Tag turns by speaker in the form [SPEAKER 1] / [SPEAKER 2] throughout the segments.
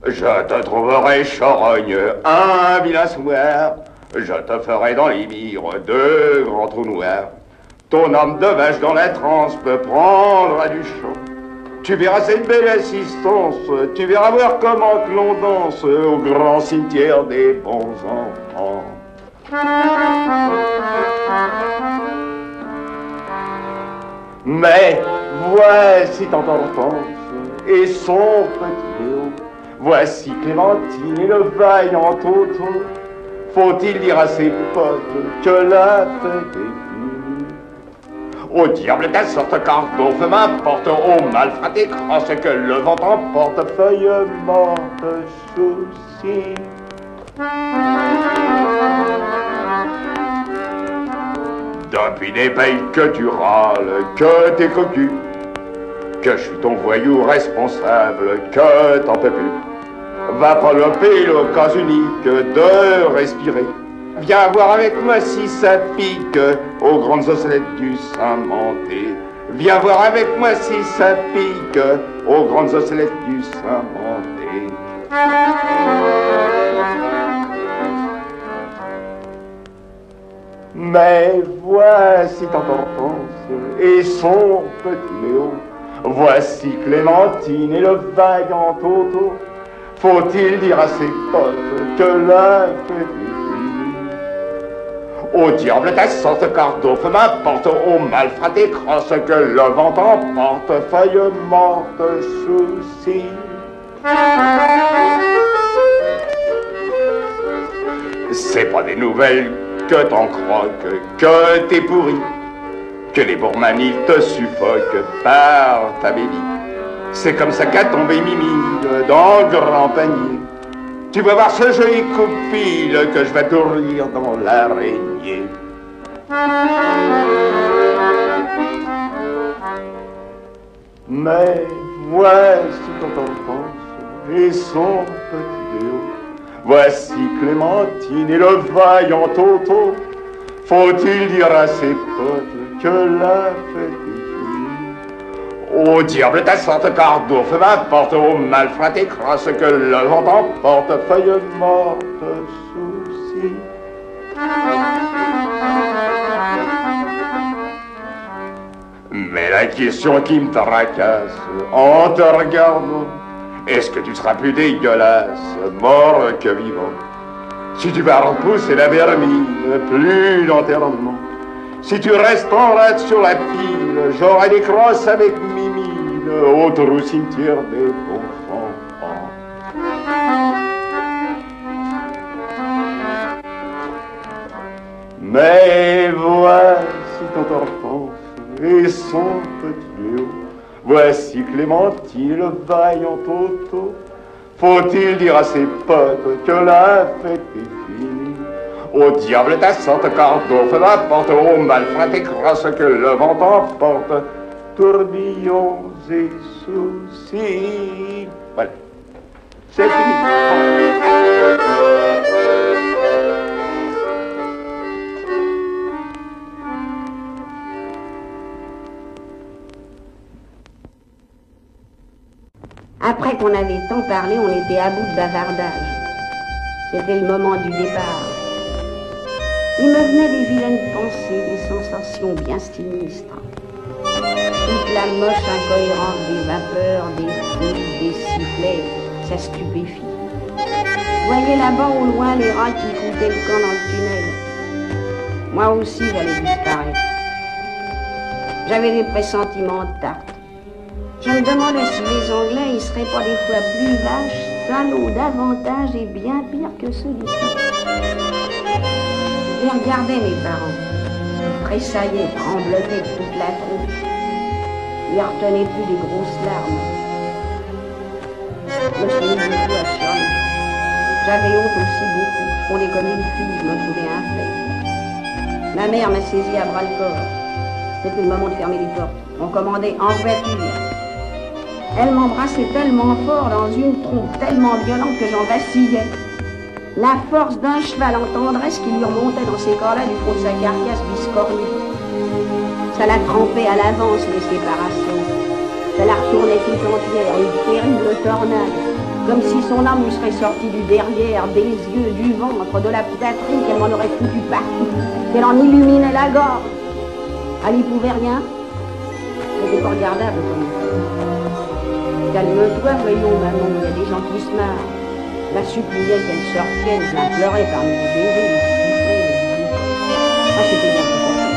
[SPEAKER 1] Je te trouverai charogne un vilain soir. Je te ferai dans les mires deux grands trous noirs. Ton âme de vache dans la transe peut prendre à du champ. Tu verras cette belle assistance, tu verras voir comment que l'on danse au grand cimetière des bons enfants. Mais voici ton enfance et son petit Léo. Voici Clémentine et le vaillant Toto. Faut-il dire à ses potes que la fête est finie? Au diable ta sorte cardo, feu m'importe, au malfrat écrase que le vent emporte, feuille morte, souci. Depuis des pays que tu râles, que t'es cocu, que je suis ton voyou responsable, que t'en peux plus. Va proloper l'occasion unique de respirer. Viens voir avec moi si ça pique aux grandes osselettes du Saint-Manté. Viens voir avec moi si ça pique aux grandes osselettes du Saint-Manté. Mais voici ton enfance et son petit Léo. Voici Clémentine et le vaillant Toto. Faut-il dire à ses potes que la fête est finie? Au diable ta sorte cardo, feu m'importe, au malfrat écrase que le vent emporte, feuille morte, souci. C'est pas des nouvelles que t'en croques, que t'es pourri, que les bourmanis te suffoquent par ta bébé. C'est comme ça qu'a tombé Mimi dans le grand panier. Tu vas voir ce joli coup-pile que je vais tourner dans l'araignée. Mais voici ton enfance et son petit Léo. Voici Clémentine et le vaillant Toto. Faut-il dire à ses potes que la fête est finie? Au diable ta sorte cardo, feu m'importe, au malfrat écrase que le vent emporte, feuille morte, souci. Mais la question qui me tracasse en te regardant, est-ce que tu seras plus dégueulasse, mort que vivant? Si tu vas repousser la vermine plus longtemps, si tu restes en rade sur la pile, j'aurai des crosses avec Mimine au trou cimetière des bons enfants. Mais voici ton enfance et son petit Léo. Voici Clémentine, le vaillant Toto. Faut-il dire à ses potes que la fête est finie? Au diable ta sorte cardo, feu m'importe, au malfrat écrase que le vent emporte, tourbillons et soucis. Voilà, c'est fini.
[SPEAKER 2] Après qu'on avait tant parlé, on était à bout de bavardage. C'était le moment du départ. Il me venait des vilaines pensées, des sensations bien sinistres. Toute la moche incohérence des vapeurs, des foules, des sifflets, ça stupéfie. Je voyais là-bas au loin les rats qui foutaient le camp dans le tunnel. Moi aussi, j'allais disparaître. J'avais des pressentiments de tarte. Je me demandais si les Anglais, ils seraient pas des fois plus vaches, salauds davantage et bien pires que ceux d'ici. Je regardais mes parents. Ils tressaillaient, tremblotaient de toute la tronche. Ils retenaient plus des grosses larmes. Je me suis mis beaucoup à chialer. J'avais honte aussi beaucoup. Je fondais comme une fille, je me trouvais infecte. Ma mère m'a saisi à bras le corps. C'était le moment de fermer les portes. On commandait en voiture. Elle m'embrassait tellement fort dans une trompe tellement violente que j'en vacillais. La force d'un cheval en tendresse qui lui remontait dans ces corps-là du fond de sa carcasse biscornue. Ça la trempait à l'avance, les séparations. Ça la retournait tout entière, une terrible tornade. comme si son âme lui serait sortie du derrière, des yeux, du ventre, de la poitrine, qu'elle m'en aurait foutu partout, qu'elle en illuminait la gorge. Elle n'y pouvait rien. C'était pas regardable comme ça. Calme-toi, voyons, maman, il y a des gens qui se marrent. La suppliait qu'elle se retienne, je la pleurais parmi les baisers, les sifflets, les bouts. Ah, c'était bien pour ça.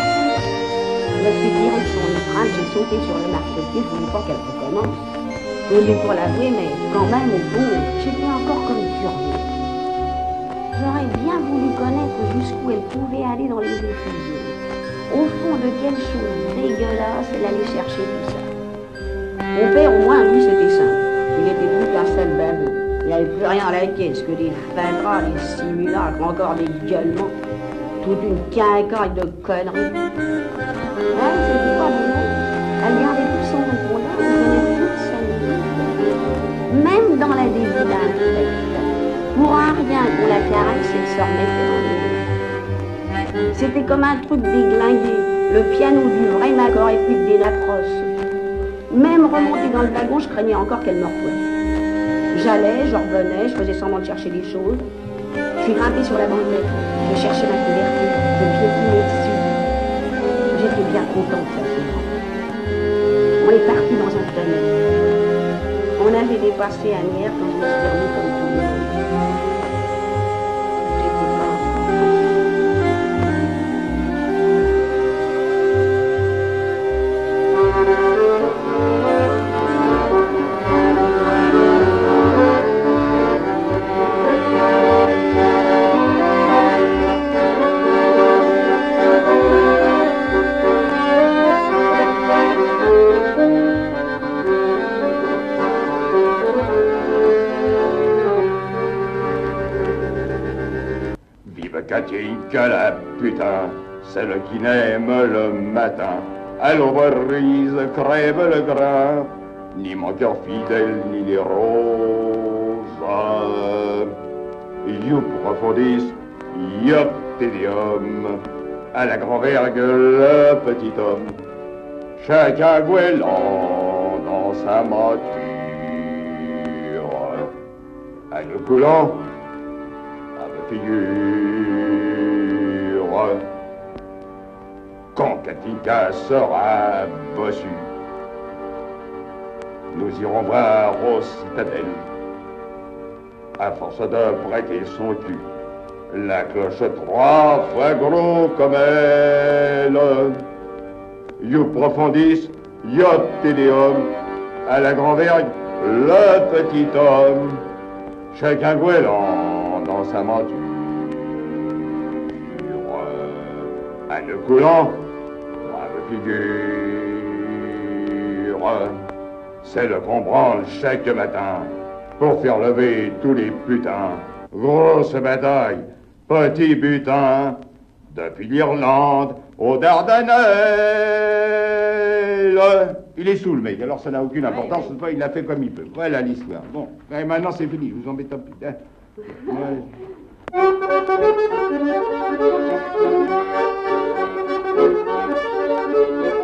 [SPEAKER 2] Je me suis tiré de son étreinte, j'ai sauté sur le marchepied, je voulais pas qu'elle recommence. Je n'ai pour l'avouer, mais quand même, au fond, j'étais encore comme curieuse. J'aurais bien voulu connaître jusqu'où elle pouvait aller dans les effusions. Au fond de quelle chose dégueulasse elle allait chercher tout ça. Mon père, au moins, lui, c'était simple. Il n'était plus qu'un seul baveux. Il n'y avait plus rien à la caisse que des fadras, des simulacres, encore des gueulements. Toute une quincaille de conneries. Elle, c'était pas bon. Elle gardait tout son répondant, elle tenait toute sa vie. Même dans la débile infecte. Pour un rien qu'on la caresse, elle se remettait en l'air. C'était comme un truc déglingué. Le piano du vrai Mac aurait plus que des natrosses. Même remontée dans le wagon, je craignais encore qu'elle me revoie. J'allais, je revenais, je faisais semblant de chercher des choses. Je suis grimpée sur la banquette, je cherchais ma couverture, je piétinais dessus. J'étais bien contente de ça. On est parti dans un tunnel. On avait dépassé Anières quand je me suis remis comme tout le monde. J'étais pas
[SPEAKER 1] Katinka la putain, celle qui n'aime le matin, à l'aube brise, crève le grain, ni mon cœur fidèle, ni les roses. You profondis, yop tédium, à la grand-vergue le petit homme, chacun gouelant dans sa monture, à le coulant, à ma figure. Quand Katinka sera bossue, nous irons voir aux citadelles, à force de prêter son cul, la cloche 3 fois gros comme elle. You profondis, yot tédéum, à la grand-vergue, le petit homme, chacun gouelant dans sa monture. À le coulant, brave figure, celle qu'on branle chaque matin pour faire lever tous les putains. Grosse bataille, petit butin, depuis l'Irlande aux Dardanelles. Il est sous le mec, alors ça n'a aucune importance, cette fois il l'a fait comme il peut. Voilà l'histoire. Bon, et maintenant c'est fini, je vous embête plus. Hein. Ouais.
[SPEAKER 3] Thank you.